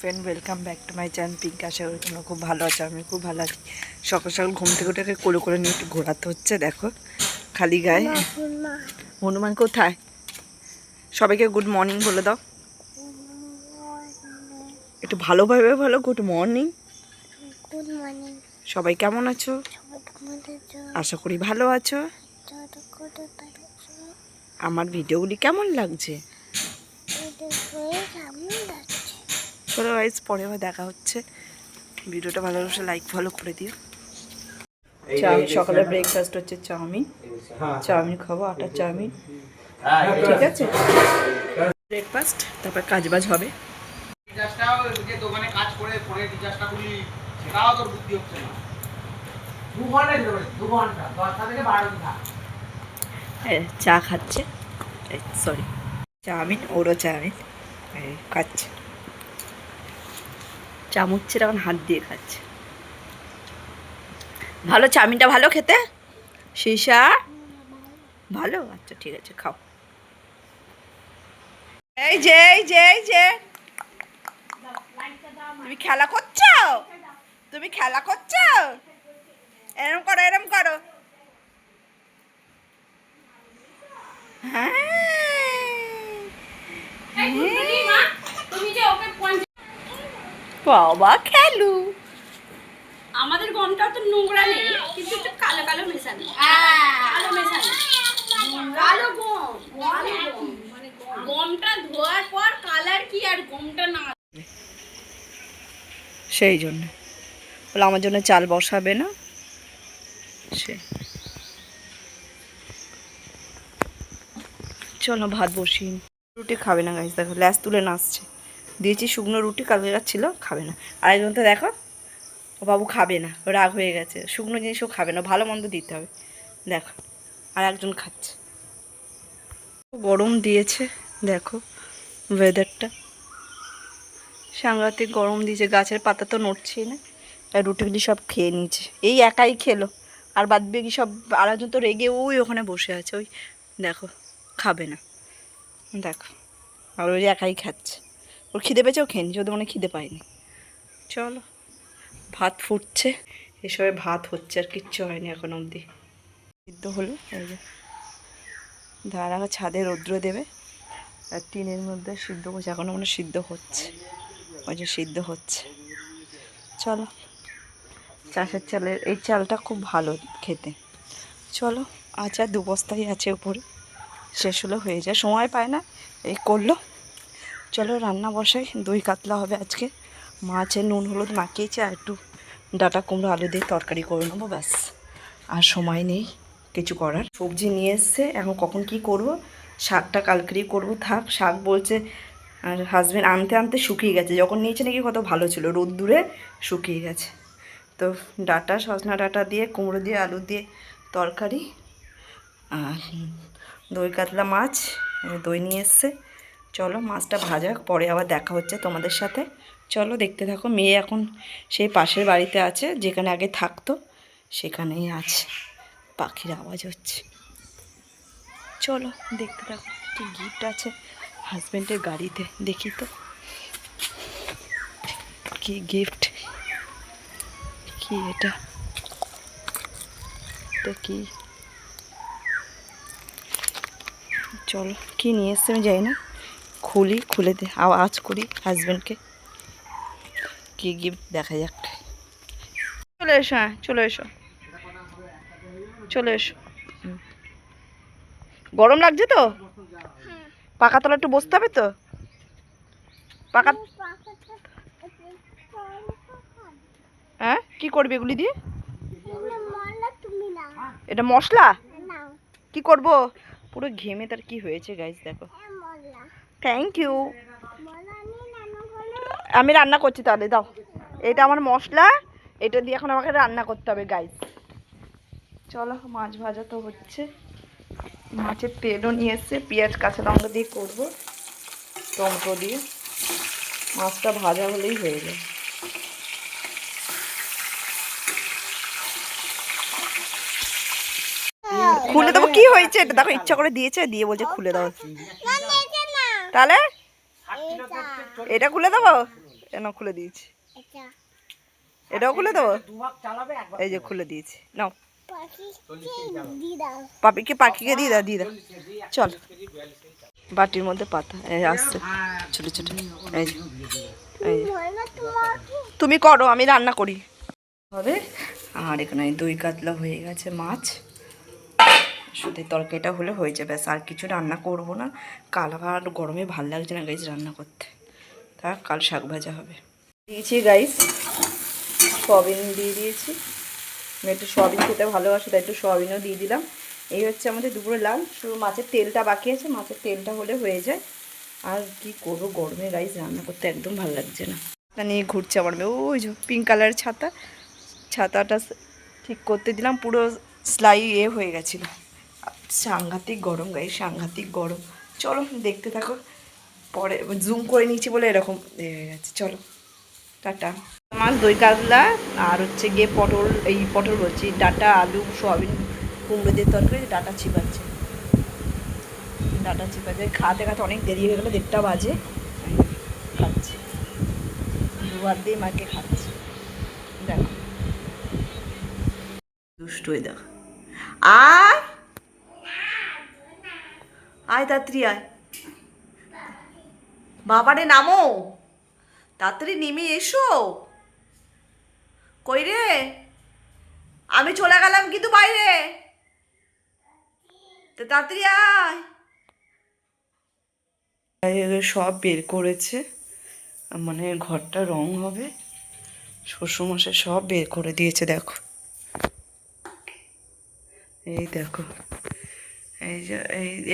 Friend, welcome back to my channel pink. আশা করি তোমরা খুব ভালো আছো। আমি খুব ভালো আছি। সকাল সকাল ঘুম থেকে উঠে কোলে করে নিয়ে একটু ঘোরাতে হচ্ছে। দেখো খালি গায়ে। হনুমান কোথায়? সবাইকে গুড মর্নিং বলে দাও একটু ভালোভাবে। ভালো গুড মর্নিং। Good morning. সবাই কেমন আছো? আশা করি ভালো আছো। আমার ভিডিওগুলি কেমন লাগছে? চলো গাইস, পরে আবার দেখা হচ্ছে। ভিডিওটা ভালোবাসে লাইক ফলো করে দিও। সকালের ব্রেকফাস্ট হচ্ছে চাউমিন। চাউমিন খাবো, আটার চাউমিন। ঠিক আছে, ব্রেকফাস্ট, তারপর কাজবাজ হবে। দোকানে কাজ করে পরে রিচার্জটা করলি, সেটাও তোর বুদ্ধি হচ্ছে না। 2 ঘন্টা 10টা থেকে 12টা। চা খাচ্ছে, সরি চাউমিন, ওরও চাউমিন খাচ্ছে। চামচের এখন হাত দিয়ে খাচ্ছে। ভালো চাউমিনটা, ভালো খেতে। সীসা ভালো, আচ্ছা ঠিক আছে, খাও। এই যে এই যে এই যে তুমি খেলা করছো, তুমি খেলা করছো। এরম করো, এরম করো। হ্যাঁ, বাবা খেলু। আমাদের গমটা তো নোংরা নেই, কিন্তু একটু কালো কালো মেশানো। কালো মেশানো, কালো গম। মানে গমটা ধোয়ার পর কালার কি, আর গমটা না। সেই জন্য বলে আমার জন্য চাল বসাবে না সে। চলো ভাত বসিয়ে। রুটি খাবে না গাইস, দেখো ল্যাস তুলে নাচছে। দিয়েছি শুকনো রুটি, কালকে ছিল, খাবে না। আরেকজন তো দেখো, ও বাবু খাবে না, রাগ হয়ে গেছে। শুকনো জিনিসও খাবে না, ভালো মন্দ দিতে হবে। দেখো আর একজন খাচ্ছে। গরম দিয়েছে, দেখো ওয়েদারটা সাংঘাতিক গরম দিয়েছে। গাছের পাতা তো নড়ছেই না। আর রুটিগুলি সব খেয়ে নিয়েছে, এই একাই খেলো। আর বাদ বাকি সব আরেকজন তো রেগে ওই ওখানে বসে আছে, ওই দেখো খাবে না। দেখো আর ওই একাই খাচ্ছে। ওর খিদে পেয়েছে, ও খেয়ে নিচ্ছে, ওদের মনে খিদে পায়নি। চলো ভাত ফুটছে, এসবে ভাত হচ্ছে, আর কিচ্ছু হয়নি এখন অবধি। সিদ্ধ হলো, এই যে ধারা ছাদে রৌদ্র দেবে, আর টিনের মধ্যে সিদ্ধ করছে। এখনও মানে সিদ্ধ হচ্ছে, ওই যে সিদ্ধ হচ্ছে। চলো, চাষের চালের এই চালটা খুব ভালো খেতে। চলো, আচার 2 বস্তাই আছে উপরে, শেষ হলো হয়ে যায়, সময় পায় না এই করলো। চলো রান্না বসাই। দই কাতলা হবে আজকে, মাছের নুন হলুদ মাখিয়েছি, আর একটু ডাঁটা কুমড়ো আলু দিয়ে তরকারি করে নেবো, ব্যাস। আর সময় নেই কিছু করার। সবজি নিয়ে এসছে, এখন কখন কি করব। শাকটা কালকেরই করব, থাক। শাক বলছে, আর হাজব্যান্ড আনতে আনতে শুকিয়ে গেছে। যখন নিয়েছে নাকি কত ভালো ছিল, রোদ্দুরে শুকিয়ে গেছে। তো ডাঁটা, সজনা ডাঁটা দিয়ে, কুমড়ো দিয়ে, আলু দিয়ে তরকারি। আর দই কাতলা মাছ, দই নিয়ে এসছে। চলো মাছটা ভাজা, পরে আবার দেখা হচ্ছে তোমাদের সাথে। চলো দেখতে থাকো। মেয়ে এখন সেই পাশের বাড়িতে আছে, যেখানে আগে থাকতো সেখানেই আছে। পাখির আওয়াজ হচ্ছে। চলো দেখতে থাকো। কি গিফট আছে হাজব্যান্ডের গাড়িতে, দেখি তো কি গিফট। কি এটা, এটা কি? চলো কি নিয়ে এসছে আমি জানি না, খুলি, খুলে দে আওয়াজ করি হাজব্যান্ডকে। কি গিফট দেখা যাক। চলে এসো, হ্যাঁ চলে এসো, চলে এসো। গরম লাগছে তো, পাকা তলা একটু বসতে হবে তো। পাকা, হ্যাঁ কি করবে এগুলি দিয়ে? এটা মশলা কি করব? পুরো ঘেমে তার কি হয়েছে গাইস, দেখো। থ্যাংক ইউ, আমি রান্না করছি তাহলে, দাও। এটা আমার মশলা, এটা দিয়ে এখন আমাকে রান্না করতে হবে গাইস। চলো মাছ ভাজা তো হচ্ছে, মাছের তেলও নিয়ে এসছে, পেঁয়াজ কাঁচা লঙ্কা দিয়ে করবো, টমেটো দিয়ে। মাছটা ভাজা হলেই হয়ে যায়। খুলে দেবো, কি হয়েছে এটা দেখো, ইচ্ছা করে দিয়েছে, দিয়ে বলছে খুলে দাও। তাহলে এটা খুলে দেবো, এনা খুলে দিয়েছি। এটা এটাও খুলে দেবো? দুভাগ চালাবে একবার এই যে খুলে দিয়েছি, নাও। পাখিকে দিয়ে দাও। পাখিকে দিয়ে দাও, দিয়ে দাও। চল, বাটির মধ্যে পাতা এই আসছে ছোট ছোট। এই যে, এই যে। বলো তোমাকে তুমি করো, আমি রান্না করি হবে। আর এখানে দই কাতলা হয়ে গেছে, মাছ শুধু তরকারিটা হলে হয়ে যাবে, ব্যাস আর কিছু রান্না করব না। কাল আবার গরমে ভাল লাগছে না গাইস রান্না করতে, তা কাল শাক ভাজা হবে। দিয়েছি গাইস, সয়াবিন দিয়ে দিয়েছি, আমি একটু সয়াবিন খেতে ভালোবাসি তাই একটু সয়াবিনও দিয়ে দিলাম। এই হচ্ছে আমাদের দুপুরে লাঞ্চ, শুধু মাছের তেলটা বাকি আছে, মাছের তেলটা হলে হয়ে যায়। আর কি করবো গরমে গাইস, রান্না করতে একদম ভালো লাগছে না। নিয়ে ঘুরছে আমার মেয়ে, ওই যে পিঙ্ক কালারের ছাতা, ছাতাটা ঠিক করতে দিলাম, পুরো সেলাই হয়ে গেছিলো। সাংঘাতিক গরম গাইস, সাংঘাতিক গরম। চলো দেখতে থাকো, পরে জুম করে নিয়েছি বলে এরকম হয়ে গেছে। চলো টাটা। মাছ, দই কাতলা, আর হচ্ছে গিয়ে পটল, এই পটল বলছি, ডাঁটা, আলু, সয়াবিন, কুমড়ো দিয়ে তরকারি, ডাঁটা চিবাচ্ছে, ডাঁটা চিবাচ্ছে। খাতে খাতে অনেক দেরি হয়ে গেলো, 1:30 বাজে। খাচ্ছি দুবার দিয়ে মাকে খাচ্ছি, দেখো দুষ্ট হয়ে দেখো। আয় আয় তাড়াতাড়ি আয়, বাবারে নামো, তাড়াতাড়ি নেমে এসো। কই রে, আমি চলে গেলাম কিন্তু বাইরে, তো তাড়াতাড়ি আয়। সব বের করেছে, মানে ঘরটা রং হবে, শ্বশুরমশাই সব বের করে দিয়েছে। দেখো, এই দেখো, এই যে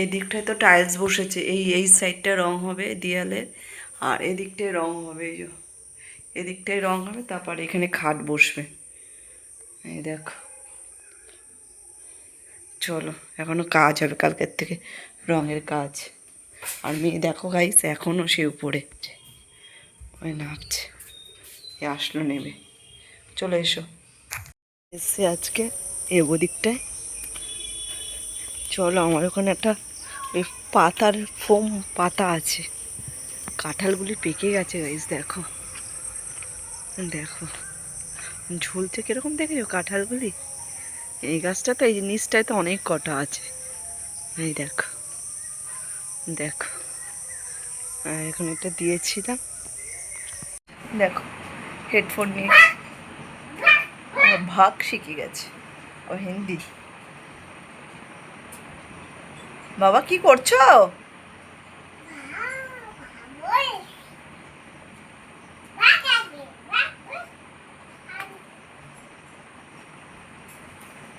এই দিকটায় তো টাইলস বসেছে, এই সাইডটা রং হবে দেয়ালের, আর এদিকটায় রং হবে, এই যে এদিকটায় রং হবে, তারপর এখানে খাট বসবে। এই দেখো, চলো এখনো কাজ হবে কালকের থেকে, রঙের কাজ। আর মেয়ে দেখো গাইস এখনও সে উপরে ওই নাচছে, এ আসলো নেবে। চলে এসো, এসে আজকে ওদিকটায়। চলো, আমার ওখানে একটা ওই পাতার ফোম পাতা আছে, কাঁঠালগুলি পেকে গেছে গাইস, দেখো দেখো ঝুলছে কিরকম, দেখেছো কাঁঠালগুলি? এই গাছটা তো, এই নিচটায় তো অনেক কটা আছে, এই দেখো দেখো। এখন এটা দিয়েছিলাম, দেখো হেডফোন নিয়ে ভাগ শিখে গেছে ও হিন্দি। বাবা কি করছো?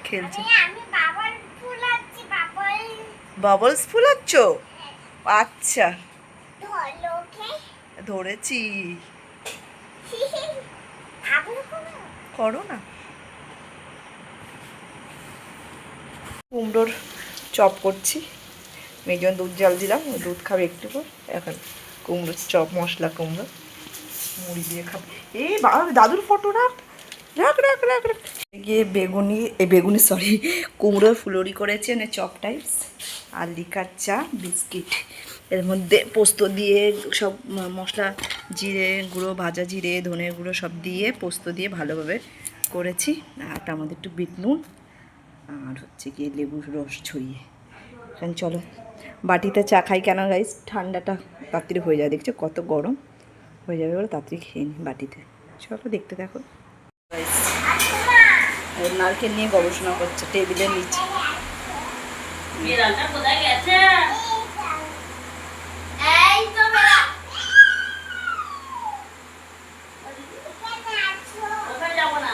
খেলছে, আমি বাবল ফুলাচ্ছি, বাবল বাবলস ফুলাচ্ছ? আচ্ছা, ধরলোকে ধরেছি, আবু করো না। কুমড়োর চপ করছি, মেজন দুধ জল দিলাম, ও দুধ খাবে একটু পর। এখন কুমড়োর চপ, মশলা কুমড়ো মুড়ি দিয়ে খাবো। এই বাবা, দাদুর ফটো রাখ রাখ রাখ রাখ রাখ। গিয়ে বেগুনি সরি, কুমড়োর ফুলুরি করেছে, মানে চপ টাইপস, আর লিকার চা, বিস্কিট, এর মধ্যে পোস্ত দিয়ে সব মশলা, জিরে গুঁড়ো, ভাজা জিরে, ধনে গুঁড়ো সব দিয়ে পোস্ত দিয়ে ভালোভাবে করেছি। আর তার মধ্যে একটু বিট নুন, আর হচ্ছে গিয়ে লেবুর রস ছড়িয়ে। এখন চলো বাটিতে চা খাই, কেন গাইস ঠান্ডাটা তাড়াতাড়ি হয়ে যায়, দেখছো কত গরম হয়ে যাবে বলে তাড়াতাড়ি খেয়ে নিই বাটিতে। চলো দেখতে দেখো গাইস, নারকেল নিয়ে গবেষণা করছে টেবিলের নিচে। কোথায় গেছে? এই তো কোথায় যাবো না,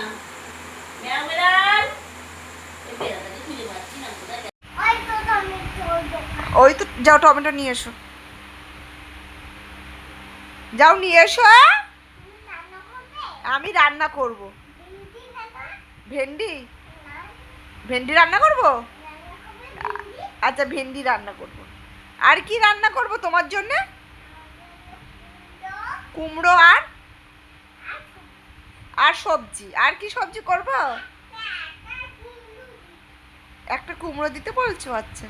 ওই তো যাও টমেটো নিয়ে এসো, যাও নিয়ে এসো। আমি রান্না করব, ভেন্ডি, ভেন্ডি রান্না করব। আচ্ছা ভেন্ডি রান্না করব, আর কি রান্না করব তোমার জন্য? কুমড়ো আর সবজি, আর কি সবজি করব? একটা কুমড়ো দিতে বলছো? আচ্ছা